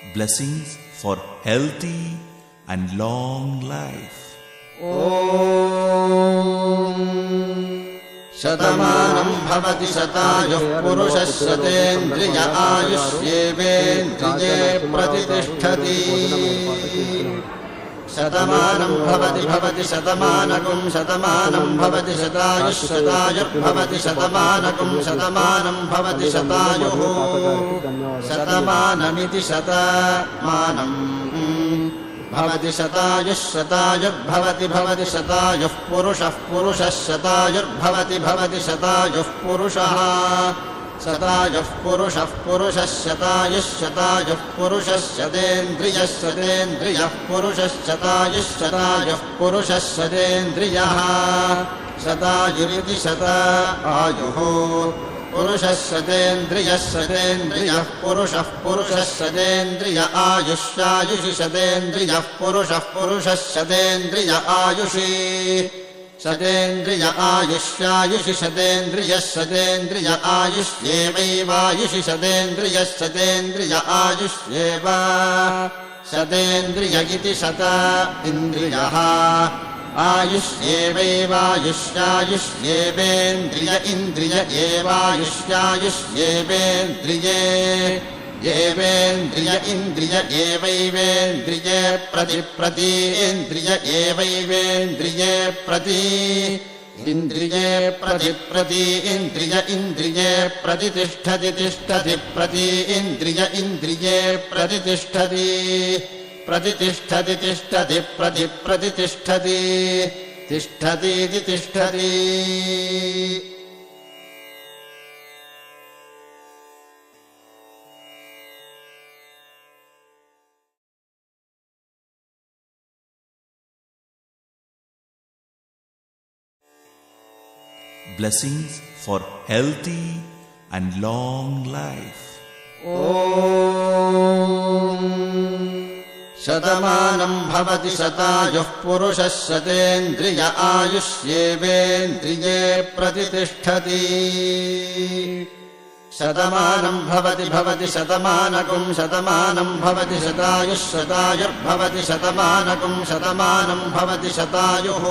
Blessings for healthy and long life. शतमानं भवति शतायुः पुरुषः शतेन्द्रिय आयुष्येवेन्द्रिये प्रतिष्ठति। शतमानं भवति शतमानकं शतमानं भवति शतायुः शतायुर्भवति शतमानकं शतमानं भवति शतायुः शतमानमिति शतमानं भवति शतायुः शतायुर्भवति शतायुः पुरुषः शतायुर्भवति शतायुः पुरुषः शतायुः पुरुषः शतायुः पुरुषः शतेन्द्रियः पुरुषः शतायुः पुरुषः शतेन्द्रियः शतायुरिति शतायुः पुरुषः शतेन्द्रियः पुरुषः शतेन्द्रिय आयुष्यायुषि शतेन्द्रियः पुरुषः शतेन्द्रिय आयुषि शतेन्द्रिय आयुष्यायुषि शतेन्द्रिय आयुष्येवैवायुषि शतेन्द्रिय आयुष्येव शतेन्द्रिय इति शत इन्द्रियः आयुष्येवैवायुष्यायुष्येवेन्द्रिय इन्द्रिय एवायुष्यायुष्येवेन्द्रिये येवेन्द्रिय इन्द्रिय एवैवेन्द्रिये प्रति इन्द्रिय एवैवेन्द्रिये प्रति इन्द्रिये प्रति इन्द्रिये प्रतिष्ठति प्रति इन्द्रिये प्रतिष्ठति प्रतिष्ठति तिष्ठतीति तिष्ठति। Blessings for healthy and long life. शतमानं भवति शतायुः पुरुषः शतेन्द्रिय आयुष्येवेन्द्रिये प्रतिष्ठति। शतमानं भवति शतमानकं शतमानं भवति शतायुः शतायुर्भवति शतमानकं शतमानं भवति शतायुः